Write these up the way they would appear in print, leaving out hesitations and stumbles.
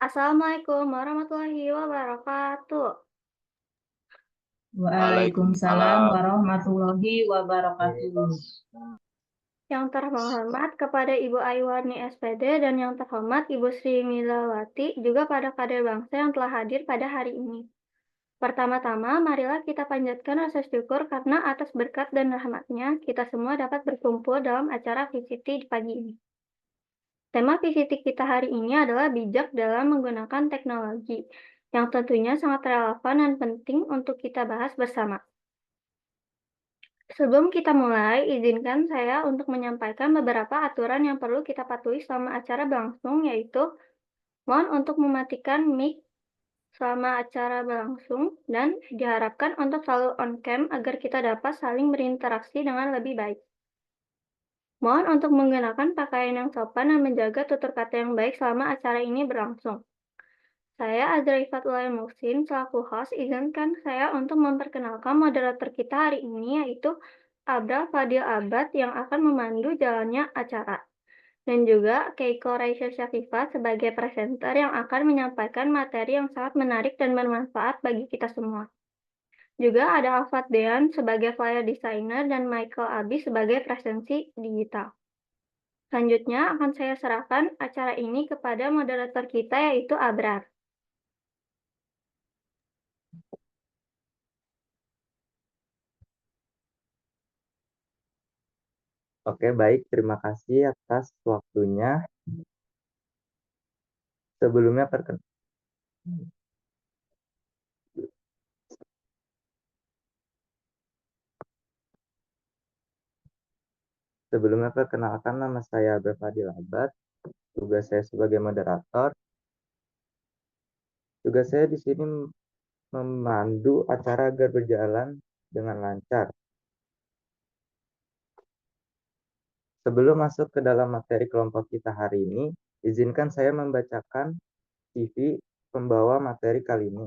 Assalamualaikum warahmatullahi wabarakatuh. Waalaikumsalam Waalaikumsalam. warahmatullahi wabarakatuh. Yang terhormat kepada Ibu Aiwani SPD dan yang terhormat Ibu Sri Milawati, juga pada kader bangsa yang telah hadir pada hari ini. Pertama-tama, marilah kita panjatkan rasa syukur karena atas berkat dan rahmatnya, kita semua dapat berkumpul dalam acara VCT di pagi ini. Tema VCT kita hari ini adalah bijak dalam menggunakan teknologi, yang tentunya sangat relevan dan penting untuk kita bahas bersama. Sebelum kita mulai, izinkan saya untuk menyampaikan beberapa aturan yang perlu kita patuhi selama acara berlangsung, yaitu mohon untuk mematikan mic selama acara berlangsung dan diharapkan untuk selalu on cam agar kita dapat saling berinteraksi dengan lebih baik. Mohon untuk menggunakan pakaian yang sopan dan menjaga tutur kata yang baik selama acara ini berlangsung. Saya Azra Ifatullah Muhsin, selaku host, izinkan saya untuk memperkenalkan moderator kita hari ini, yaitu Abdal Fadil Abad yang akan memandu jalannya acara. Dan juga Keiko Raisya Syafifah sebagai presenter yang akan menyampaikan materi yang sangat menarik dan bermanfaat bagi kita semua. Juga ada Alfat Dean sebagai flyer designer dan Michael Abi sebagai presensi digital. Selanjutnya akan saya serahkan acara ini kepada moderator kita, yaitu Abrar. Oke, baik. Terima kasih atas waktunya. Sebelumnya perken Sebelumnya perkenalkan, nama saya Berfadil Abad. Tugas saya sebagai moderator. Tugas saya di sini memandu acara agar berjalan dengan lancar. Sebelum masuk ke dalam materi kelompok kita hari ini, izinkan saya membacakan CV pembawa materi kali ini.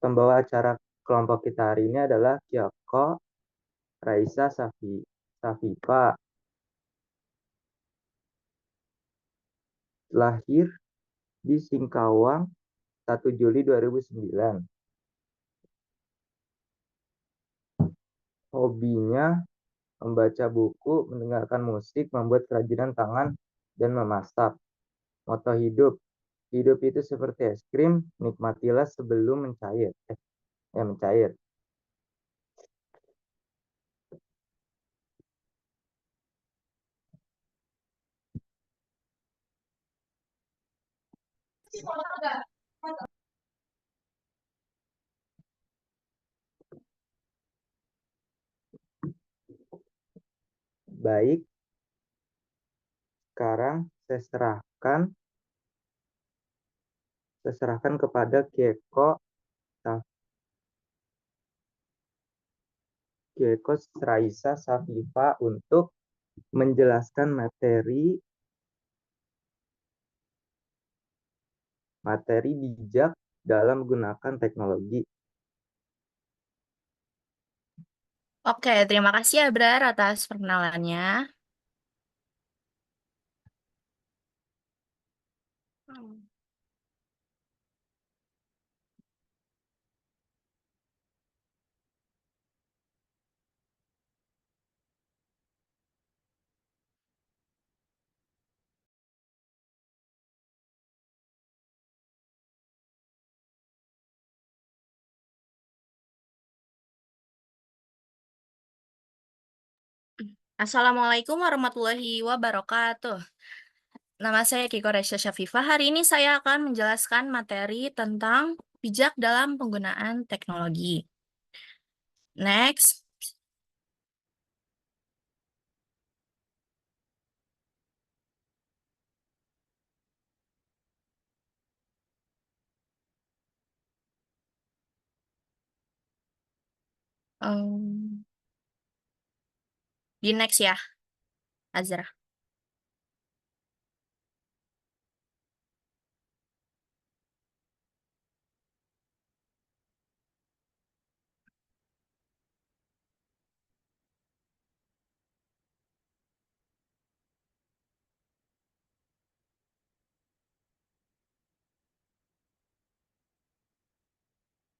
Pembawa acara kelompok kita hari ini adalah Kyoko Raisa Safifa. Lahir di Singkawang 1 Juli 2009. Hobinya membaca buku, mendengarkan musik, membuat kerajinan tangan, dan memasak. Moto hidup. Hidup itu seperti es krim, nikmatilah sebelum mencair. Mencair. Baik, sekarang saya serahkan kepada Kieko Raisa Safifa untuk menjelaskan materi bijak dalam menggunakan teknologi. Oke, terima kasih ya Brar atas perkenalannya. Assalamualaikum warahmatullahi wabarakatuh. Nama saya Kiko Resya Syafifah. Hari ini saya akan menjelaskan materi tentang bijak dalam penggunaan teknologi. Next. Em, di next ya, Azra.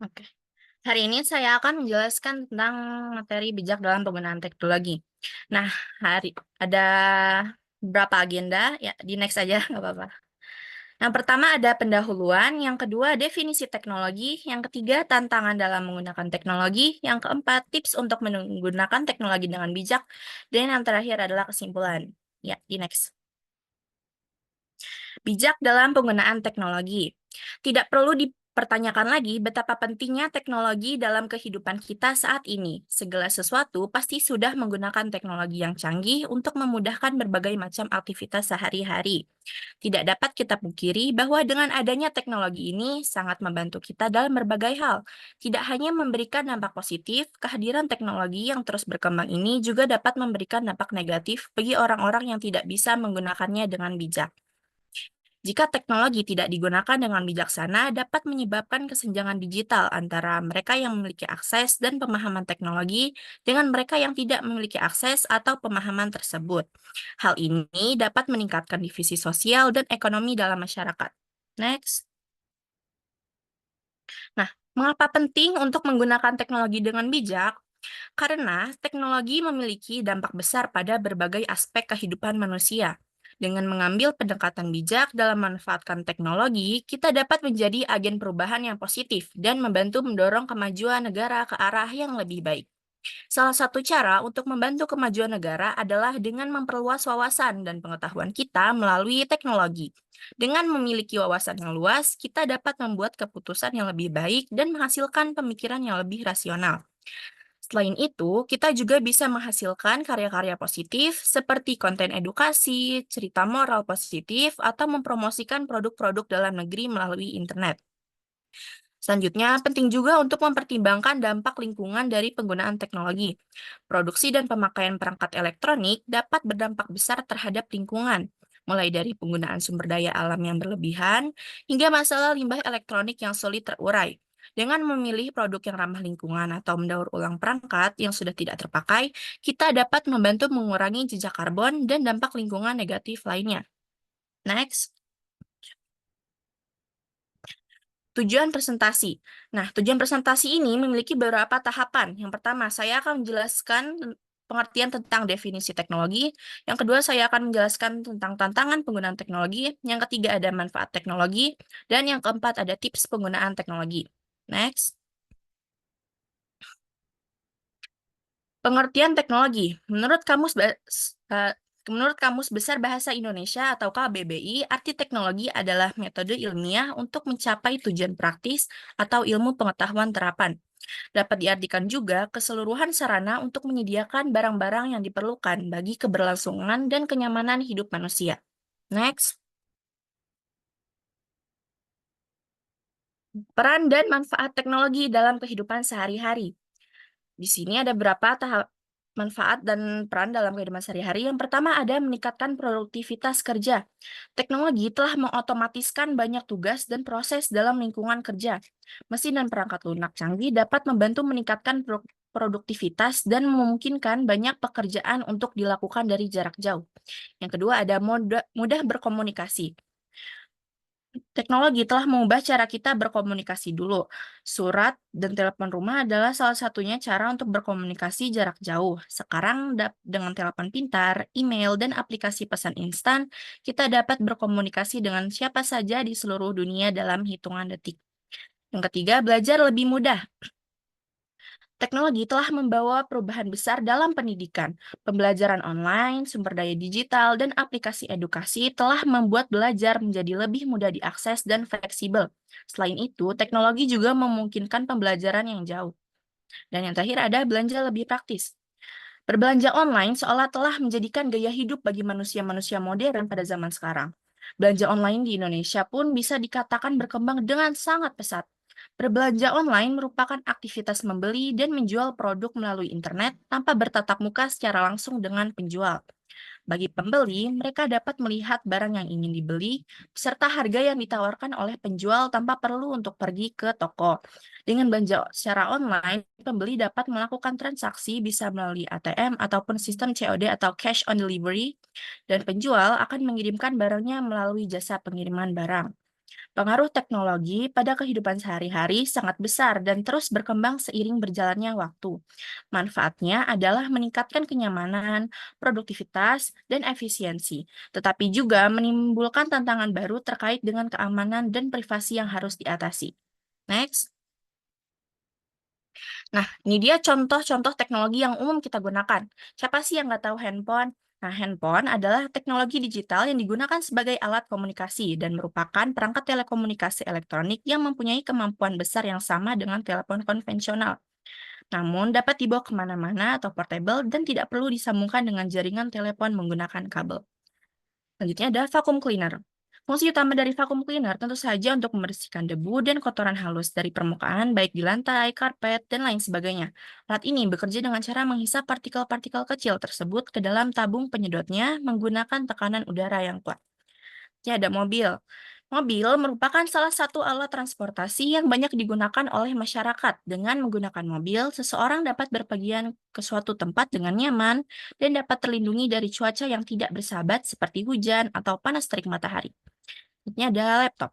Oke. Hari ini saya akan menjelaskan tentang materi bijak dalam penggunaan teknologi. Nah, ada beberapa agenda, ya di next aja, nggak apa-apa. Yang pertama ada pendahuluan, yang kedua definisi teknologi, yang ketiga tantangan dalam menggunakan teknologi, yang keempat tips untuk menggunakan teknologi dengan bijak, dan yang terakhir adalah kesimpulan. Ya, di next. Bijak dalam penggunaan teknologi. Tidak perlu dipertanyakan lagi betapa pentingnya teknologi dalam kehidupan kita saat ini. Segala sesuatu pasti sudah menggunakan teknologi yang canggih untuk memudahkan berbagai macam aktivitas sehari-hari. Tidak dapat kita pungkiri bahwa dengan adanya teknologi ini sangat membantu kita dalam berbagai hal. Tidak hanya memberikan dampak positif, kehadiran teknologi yang terus berkembang ini juga dapat memberikan dampak negatif bagi orang-orang yang tidak bisa menggunakannya dengan bijak. Jika teknologi tidak digunakan dengan bijaksana, dapat menyebabkan kesenjangan digital antara mereka yang memiliki akses dan pemahaman teknologi dengan mereka yang tidak memiliki akses atau pemahaman tersebut. Hal ini dapat meningkatkan divisi sosial dan ekonomi dalam masyarakat. Next. Nah, mengapa penting untuk menggunakan teknologi dengan bijak? Karena teknologi memiliki dampak besar pada berbagai aspek kehidupan manusia. Dengan mengambil pendekatan bijak dalam memanfaatkan teknologi, kita dapat menjadi agen perubahan yang positif dan membantu mendorong kemajuan negara ke arah yang lebih baik. Salah satu cara untuk membantu kemajuan negara adalah dengan memperluas wawasan dan pengetahuan kita melalui teknologi. Dengan memiliki wawasan yang luas, kita dapat membuat keputusan yang lebih baik dan menghasilkan pemikiran yang lebih rasional. Selain itu, kita juga bisa menghasilkan karya-karya positif seperti konten edukasi, cerita moral positif, atau mempromosikan produk-produk dalam negeri melalui internet. Selanjutnya, penting juga untuk mempertimbangkan dampak lingkungan dari penggunaan teknologi. Produksi dan pemakaian perangkat elektronik dapat berdampak besar terhadap lingkungan, mulai dari penggunaan sumber daya alam yang berlebihan hingga masalah limbah elektronik yang sulit terurai. Dengan memilih produk yang ramah lingkungan atau mendaur ulang perangkat yang sudah tidak terpakai, kita dapat membantu mengurangi jejak karbon dan dampak lingkungan negatif lainnya. Next. Tujuan presentasi. Nah, tujuan presentasi ini memiliki beberapa tahapan. Yang pertama, saya akan menjelaskan pengertian tentang definisi teknologi. Yang kedua, saya akan menjelaskan tentang tantangan penggunaan teknologi. Yang ketiga, ada manfaat teknologi. Dan yang keempat, ada tips penggunaan teknologi. Next. Pengertian teknologi. Menurut Kamus Besar Bahasa Indonesia atau KBBI, arti teknologi adalah metode ilmiah untuk mencapai tujuan praktis atau ilmu pengetahuan terapan. Dapat diartikan juga keseluruhan sarana untuk menyediakan barang-barang yang diperlukan bagi keberlangsungan dan kenyamanan hidup manusia. Next. Peran dan manfaat teknologi dalam kehidupan sehari-hari. Di sini ada beberapa tahap manfaat dan peran dalam kehidupan sehari-hari. Yang pertama ada meningkatkan produktivitas kerja. Teknologi telah mengotomatiskan banyak tugas dan proses dalam lingkungan kerja. Mesin dan perangkat lunak canggih dapat membantu meningkatkan produktivitas dan memungkinkan banyak pekerjaan untuk dilakukan dari jarak jauh. Yang kedua ada mudah berkomunikasi. Teknologi telah mengubah cara kita berkomunikasi dulu. Surat dan telepon rumah adalah salah satunya cara untuk berkomunikasi jarak jauh. Sekarang, dengan telepon pintar, email, dan aplikasi pesan instan, kita dapat berkomunikasi dengan siapa saja di seluruh dunia dalam hitungan detik. Yang ketiga, belajar lebih mudah. Teknologi telah membawa perubahan besar dalam pendidikan. Pembelajaran online, sumber daya digital, dan aplikasi edukasi telah membuat belajar menjadi lebih mudah diakses dan fleksibel. Selain itu, teknologi juga memungkinkan pembelajaran yang jauh. Dan yang terakhir ada belanja lebih praktis. Berbelanja online seolah telah menjadikan gaya hidup bagi manusia-manusia modern pada zaman sekarang. Belanja online di Indonesia pun bisa dikatakan berkembang dengan sangat pesat. Berbelanja online merupakan aktivitas membeli dan menjual produk melalui internet tanpa bertatap muka secara langsung dengan penjual. Bagi pembeli, mereka dapat melihat barang yang ingin dibeli beserta harga yang ditawarkan oleh penjual tanpa perlu untuk pergi ke toko. Dengan belanja secara online, pembeli dapat melakukan transaksi bisa melalui ATM ataupun sistem COD atau cash on delivery, dan penjual akan mengirimkan barangnya melalui jasa pengiriman barang. Pengaruh teknologi pada kehidupan sehari-hari sangat besar dan terus berkembang seiring berjalannya waktu. Manfaatnya adalah meningkatkan kenyamanan, produktivitas, dan efisiensi, tetapi juga menimbulkan tantangan baru terkait dengan keamanan dan privasi yang harus diatasi. Next. Nah, ini dia contoh-contoh teknologi yang umum kita gunakan. Siapa sih yang nggak tahu handphone? Nah, handphone adalah teknologi digital yang digunakan sebagai alat komunikasi dan merupakan perangkat telekomunikasi elektronik yang mempunyai kemampuan besar yang sama dengan telepon konvensional. Namun, dapat dibawa kemana-mana atau portable dan tidak perlu disambungkan dengan jaringan telepon menggunakan kabel. Selanjutnya ada vacuum cleaner. Fungsi utama dari vacuum cleaner tentu saja untuk membersihkan debu dan kotoran halus dari permukaan baik di lantai, karpet, dan lain sebagainya. Alat ini bekerja dengan cara menghisap partikel-partikel kecil tersebut ke dalam tabung penyedotnya menggunakan tekanan udara yang kuat. Ya, ada mobil. Mobil merupakan salah satu alat transportasi yang banyak digunakan oleh masyarakat. Dengan menggunakan mobil, seseorang dapat berpergian ke suatu tempat dengan nyaman dan dapat terlindungi dari cuaca yang tidak bersahabat seperti hujan atau panas terik matahari. Selanjutnya ada laptop.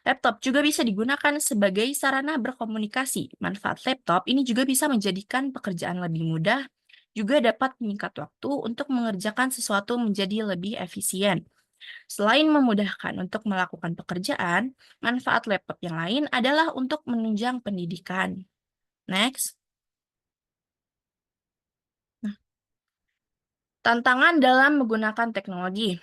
Laptop juga bisa digunakan sebagai sarana berkomunikasi. Manfaat laptop ini juga bisa menjadikan pekerjaan lebih mudah, juga dapat meningkat waktu untuk mengerjakan sesuatu menjadi lebih efisien. Selain memudahkan untuk melakukan pekerjaan, manfaat laptop yang lain adalah untuk menunjang pendidikan. Next. Nah, tantangan dalam menggunakan teknologi.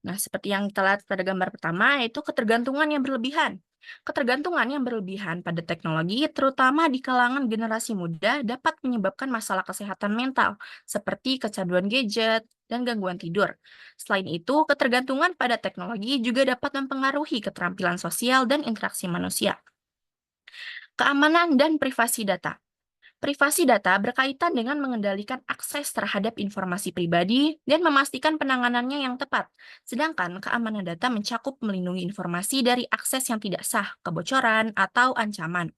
Nah, seperti yang kita lihat pada gambar pertama, yaitu ketergantungan yang berlebihan. Ketergantungan yang berlebihan pada teknologi, terutama di kalangan generasi muda, dapat menyebabkan masalah kesehatan mental, seperti kecanduan gadget dan gangguan tidur. Selain itu, ketergantungan pada teknologi juga dapat mempengaruhi keterampilan sosial dan interaksi manusia. Keamanan dan privasi data. Privasi data berkaitan dengan mengendalikan akses terhadap informasi pribadi dan memastikan penanganannya yang tepat. Sedangkan keamanan data mencakup melindungi informasi dari akses yang tidak sah, kebocoran, atau ancaman.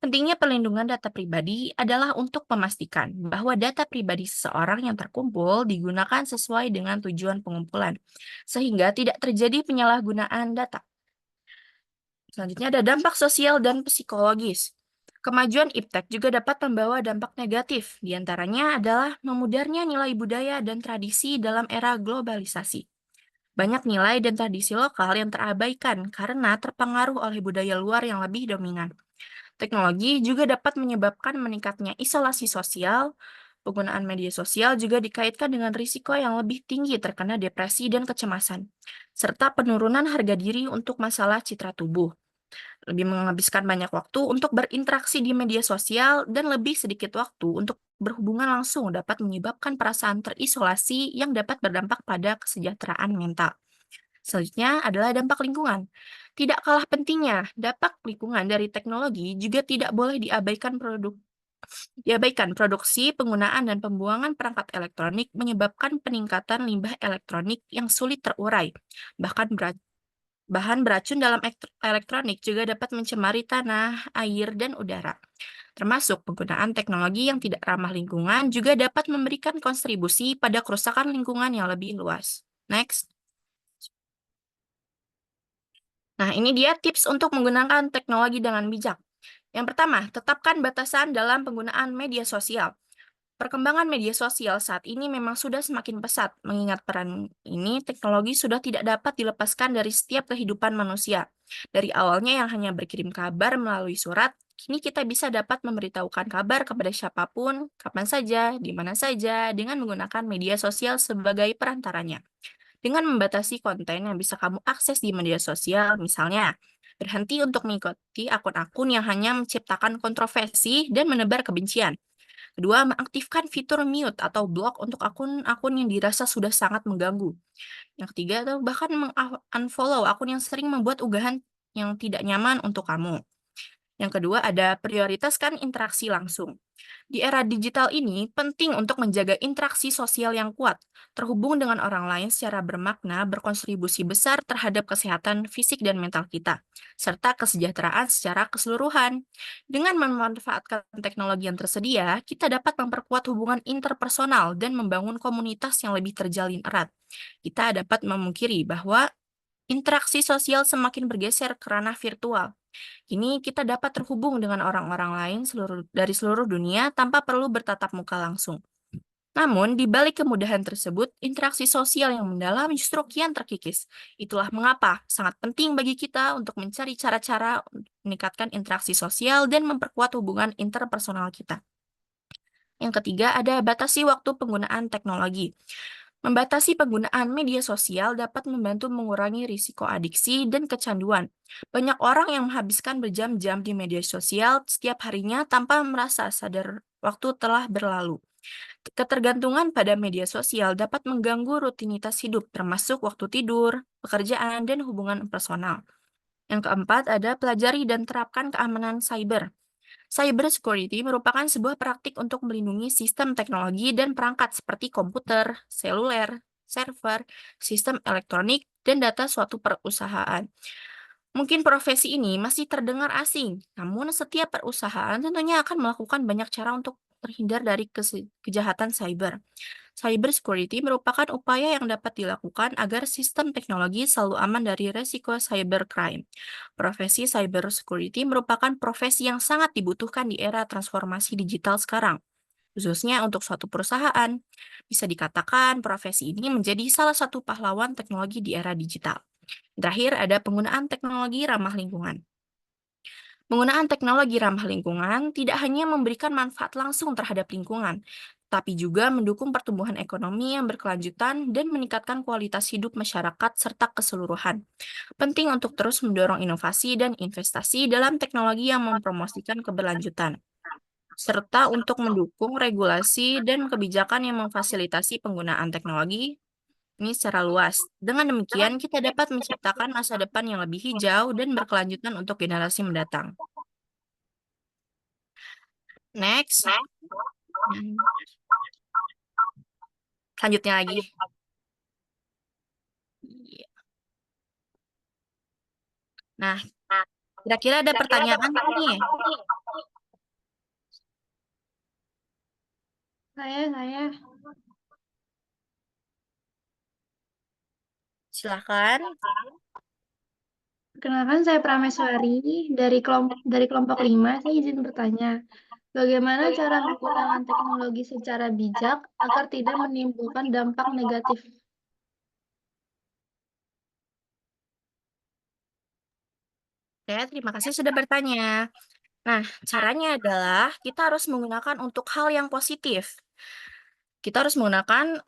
Pentingnya perlindungan data pribadi adalah untuk memastikan bahwa data pribadi seseorang yang terkumpul digunakan sesuai dengan tujuan pengumpulan, sehingga tidak terjadi penyalahgunaan data. Selanjutnya ada dampak sosial dan psikologis. Kemajuan iptek juga dapat membawa dampak negatif, diantaranya adalah memudarnya nilai budaya dan tradisi dalam era globalisasi. Banyak nilai dan tradisi lokal yang terabaikan karena terpengaruh oleh budaya luar yang lebih dominan. Teknologi juga dapat menyebabkan meningkatnya isolasi sosial. Penggunaan media sosial juga dikaitkan dengan risiko yang lebih tinggi terkena depresi dan kecemasan, serta penurunan harga diri untuk masalah citra tubuh. Lebih menghabiskan banyak waktu untuk berinteraksi di media sosial dan lebih sedikit waktu untuk berhubungan langsung dapat menyebabkan perasaan terisolasi yang dapat berdampak pada kesejahteraan mental. Selanjutnya adalah dampak lingkungan. Tidak kalah pentingnya, dampak lingkungan dari teknologi juga tidak boleh diabaikan. Produksi, penggunaan, dan pembuangan perangkat elektronik menyebabkan peningkatan limbah elektronik yang sulit terurai. Bahkan bahan beracun dalam elektronik juga dapat mencemari tanah, air, dan udara. Termasuk penggunaan teknologi yang tidak ramah lingkungan juga dapat memberikan kontribusi pada kerusakan lingkungan yang lebih luas. Next. Nah, ini dia tips untuk menggunakan teknologi dengan bijak. Yang pertama, tetapkan batasan dalam penggunaan media sosial. Perkembangan media sosial saat ini memang sudah semakin pesat, mengingat peran ini teknologi sudah tidak dapat dilepaskan dari setiap kehidupan manusia. Dari awalnya yang hanya berkirim kabar melalui surat, kini kita bisa dapat memberitahukan kabar kepada siapapun, kapan saja, di mana saja, dengan menggunakan media sosial sebagai perantaranya. Dengan membatasi konten yang bisa kamu akses di media sosial, misalnya, berhenti untuk mengikuti akun-akun yang hanya menciptakan kontroversi dan menebar kebencian. Kedua, mengaktifkan fitur mute atau block untuk akun-akun yang dirasa sudah sangat mengganggu. Yang ketiga, atau bahkan meng-unfollow akun yang sering membuat unggahan yang tidak nyaman untuk kamu. Yang kedua ada prioritaskan interaksi langsung. Di era digital ini, penting untuk menjaga interaksi sosial yang kuat, terhubung dengan orang lain secara bermakna, berkontribusi besar terhadap kesehatan fisik dan mental kita, serta kesejahteraan secara keseluruhan. Dengan memanfaatkan teknologi yang tersedia, kita dapat memperkuat hubungan interpersonal dan membangun komunitas yang lebih terjalin erat. Kita dapat memungkiri bahwa interaksi sosial semakin bergeser ke ranah virtual. Kini kita dapat terhubung dengan orang-orang lain dari seluruh dunia tanpa perlu bertatap muka langsung. Namun, di balik kemudahan tersebut, interaksi sosial yang mendalam justru kian terkikis. Itulah mengapa sangat penting bagi kita untuk mencari cara-cara untuk meningkatkan interaksi sosial dan memperkuat hubungan interpersonal kita. Yang ketiga, ada batasi waktu penggunaan teknologi. Membatasi penggunaan media sosial dapat membantu mengurangi risiko adiksi dan kecanduan. Banyak orang yang menghabiskan berjam-jam di media sosial setiap harinya tanpa merasa sadar waktu telah berlalu. Ketergantungan pada media sosial dapat mengganggu rutinitas hidup, termasuk waktu tidur, pekerjaan, dan hubungan personal. Yang keempat, ada pelajari dan terapkan keamanan cyber. Cyber security merupakan sebuah praktik untuk melindungi sistem teknologi dan perangkat seperti komputer, seluler, server, sistem elektronik, dan data suatu perusahaan. Mungkin profesi ini masih terdengar asing, namun setiap perusahaan tentunya akan melakukan banyak cara untuk terhindar dari kejahatan cyber. Cyber security merupakan upaya yang dapat dilakukan agar sistem teknologi selalu aman dari resiko cybercrime. Profesi cyber security merupakan profesi yang sangat dibutuhkan di era transformasi digital sekarang, khususnya untuk suatu perusahaan. Bisa dikatakan profesi ini menjadi salah satu pahlawan teknologi di era digital. Terakhir, ada penggunaan teknologi ramah lingkungan. Penggunaan teknologi ramah lingkungan tidak hanya memberikan manfaat langsung terhadap lingkungan, tapi juga mendukung pertumbuhan ekonomi yang berkelanjutan dan meningkatkan kualitas hidup masyarakat serta keseluruhan. Penting untuk terus mendorong inovasi dan investasi dalam teknologi yang mempromosikan keberlanjutan, serta untuk mendukung regulasi dan kebijakan yang memfasilitasi penggunaan teknologi ini secara luas. Dengan demikian, kita dapat menciptakan masa depan yang lebih hijau dan berkelanjutan untuk generasi mendatang. Next. Selanjutnya lagi. Iya. Nah, kira-kira ada pertanyaan nggak nih? Saya. Silahkan. Perkenalkan saya Prameswari dari kelompok 5. Saya izin bertanya, bagaimana cara menggunakan teknologi secara bijak agar tidak menimbulkan dampak negatif? Oke, terima kasih sudah bertanya. Nah, caranya adalah kita harus menggunakan untuk hal yang positif. Kita harus menggunakan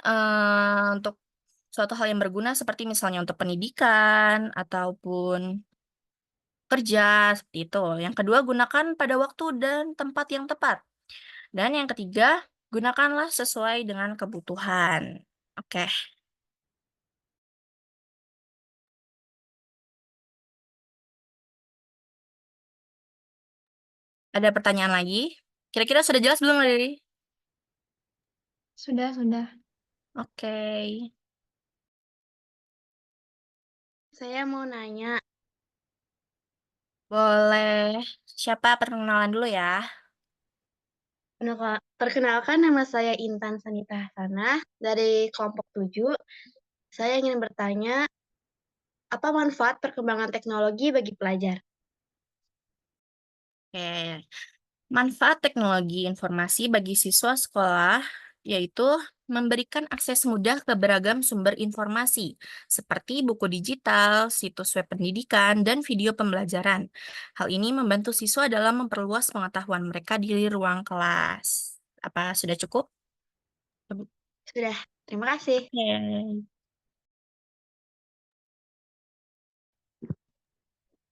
untuk suatu hal yang berguna seperti misalnya untuk pendidikan ataupun kerja, seperti itu. Yang kedua, gunakan pada waktu dan tempat yang tepat. Dan yang ketiga, gunakanlah sesuai dengan kebutuhan. Oke, ada pertanyaan lagi? Kira-kira sudah jelas belum, Riri? Sudah. Oke. Saya mau nanya, Boleh. Siapa perkenalan dulu ya? perkenalkan nama saya Intan Sanita Hasanah dari kelompok 7. Saya ingin bertanya, apa manfaat perkembangan teknologi bagi pelajar? Oke. Manfaat teknologi informasi bagi siswa sekolah yaitu memberikan akses mudah ke beragam sumber informasi, seperti buku digital, situs web pendidikan, dan video pembelajaran. Hal ini membantu siswa dalam memperluas pengetahuan mereka di ruang kelas. Apa sudah cukup? Sudah, terima kasih. Oke.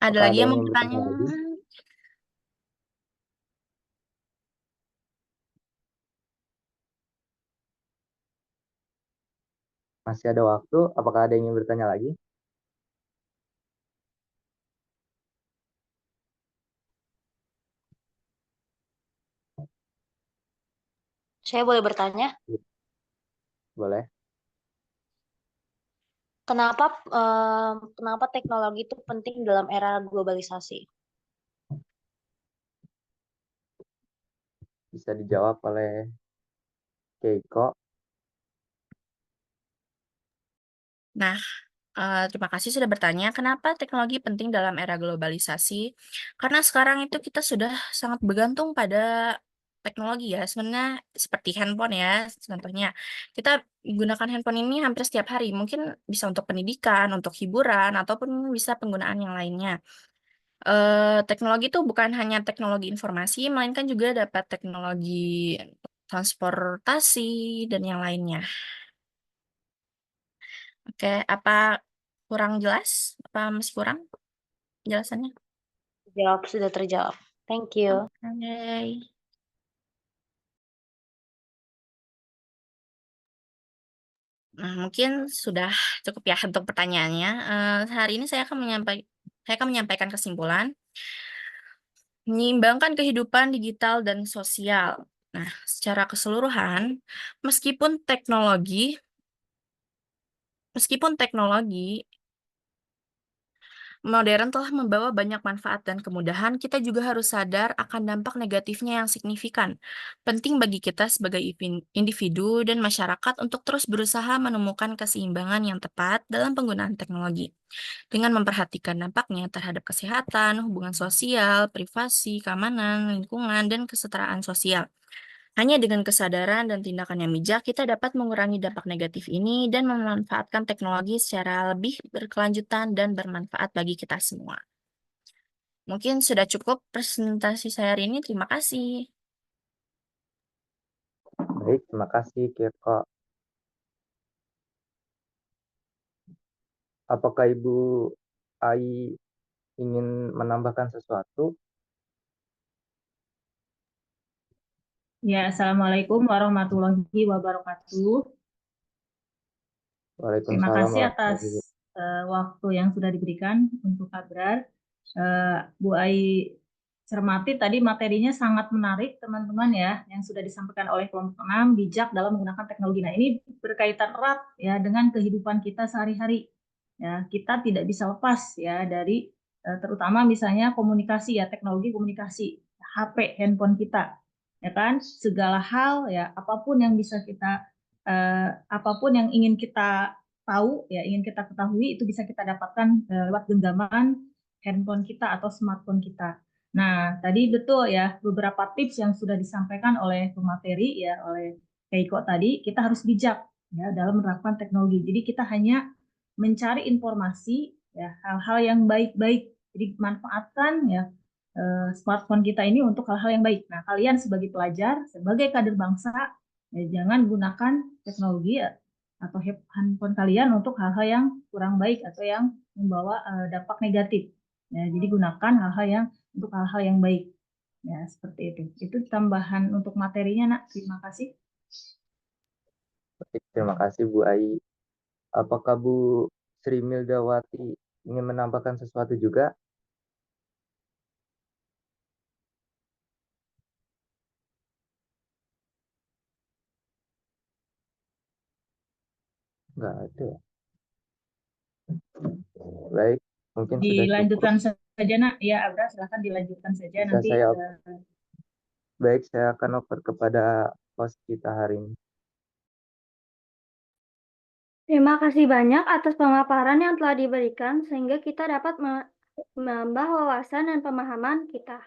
Ada Apakah lagi ada yang yang mau ingin bertanya? bertanya lagi? Masih ada waktu, apakah ada yang ingin bertanya lagi? Saya boleh bertanya, Boleh? kenapa teknologi itu penting dalam era globalisasi? Bisa dijawab oleh Keiko. Nah, terima kasih sudah bertanya, kenapa teknologi penting dalam era globalisasi? Karena sekarang itu kita sudah sangat bergantung pada teknologi ya, sebenarnya seperti handphone ya, contohnya. Kita gunakan handphone ini hampir setiap hari, mungkin bisa untuk pendidikan, untuk hiburan, ataupun bisa penggunaan yang lainnya. Teknologi itu bukan hanya teknologi informasi, melainkan juga dapat teknologi transportasi dan yang lainnya. Oke, apa kurang jelas? Apa masih kurang penjelasannya? Sudah terjawab. Thank you. Oke. Nah, mungkin sudah cukup ya untuk pertanyaannya. Hari ini saya akan menyampaikan kesimpulan menyeimbangkan kehidupan digital dan sosial. Nah, secara keseluruhan, meskipun teknologi modern telah membawa banyak manfaat dan kemudahan, kita juga harus sadar akan dampak negatifnya yang signifikan. Penting bagi kita sebagai individu dan masyarakat untuk terus berusaha menemukan keseimbangan yang tepat dalam penggunaan teknologi, dengan memperhatikan dampaknya terhadap kesehatan, hubungan sosial, privasi, keamanan, lingkungan, dan kesetaraan sosial. Hanya dengan kesadaran dan tindakan yang bijak, kita dapat mengurangi dampak negatif ini dan memanfaatkan teknologi secara lebih berkelanjutan dan bermanfaat bagi kita semua. Mungkin sudah cukup presentasi saya hari ini. Terima kasih. Baik, terima kasih Keiko. Apakah Ibu Ai ingin menambahkan sesuatu? Ya, Assalamualaikum warahmatullahi wabarakatuh. Terima Waalaikumsalam kasih atas warahmatullahi waktu yang sudah diberikan untuk Abrar. Bu Ai cermati tadi materinya sangat menarik teman-teman ya, yang sudah disampaikan oleh kelompok 6, bijak dalam menggunakan teknologi. Nah, ini berkaitan erat ya dengan kehidupan kita sehari-hari. Ya, kita tidak bisa lepas ya dari terutama misalnya komunikasi ya, teknologi komunikasi, HP, handphone kita. Ya kan? Segala hal ya, apapun yang bisa kita apapun yang ingin kita tahu ya, ingin kita ketahui itu bisa kita dapatkan lewat genggaman handphone kita atau smartphone kita. Nah, tadi betul ya, beberapa tips yang sudah disampaikan oleh pemateri ya, oleh Keiko tadi, kita harus bijak ya dalam menerapkan teknologi. Jadi kita hanya mencari informasi ya, hal-hal yang baik-baik. Jadi manfaatkan ya smartphone kita ini untuk hal-hal yang baik. Nah, kalian sebagai pelajar, sebagai kader bangsa, ya jangan gunakan teknologi ya, atau handphone kalian untuk hal-hal yang kurang baik atau yang membawa dampak negatif. Ya, jadi gunakan hal-hal yang untuk hal-hal yang baik. Ya, seperti itu. Itu tambahan untuk materinya, Nak. Terima kasih. Baik, terima kasih Bu Ai. Apakah Bu Sri Mildawati ingin menambahkan sesuatu juga? Enggak ada. Baik, mungkin sudah cukup. Dilanjutkan saja, Nak. Ya, Abra, silahkan dilanjutkan saja. Bisa Nanti Baik, saya akan oper kepada host kita hari ini. Terima kasih banyak atas pemaparan yang telah diberikan sehingga kita dapat menambah wawasan dan pemahaman kita.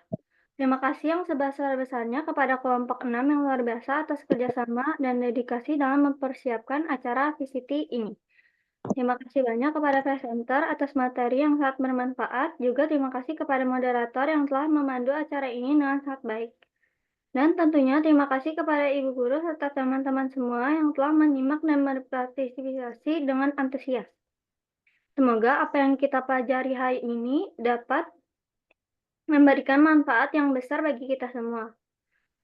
Terima kasih yang sebesar-besarnya kepada kelompok 6 yang luar biasa atas kerjasama dan dedikasi dalam mempersiapkan acara VCT ini. Terima kasih banyak kepada presenter atas materi yang sangat bermanfaat. Juga terima kasih kepada moderator yang telah memandu acara ini dengan sangat baik. Dan tentunya terima kasih kepada Ibu Guru serta teman-teman semua yang telah menyimak dan berpartisipasi dengan antusias. Semoga apa yang kita pelajari hari ini dapat memberikan manfaat yang besar bagi kita semua.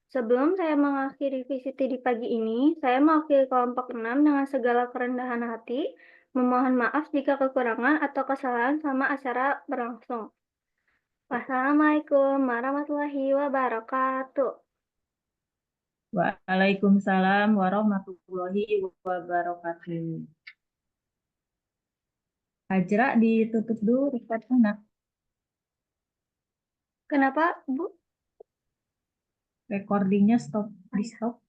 Sebelum saya mengakhiri VCT di pagi ini, saya mewakili kelompok 6 dengan segala kerendahan hati, memohon maaf jika kekurangan atau kesalahan selama acara berlangsung. Wassalamualaikum warahmatullahi wabarakatuh. Waalaikumsalam warahmatullahi wabarakatuh. Hajra ditutup dulu recordnya, Nak. Kenapa, Bu? Recordingnya stop, di stop.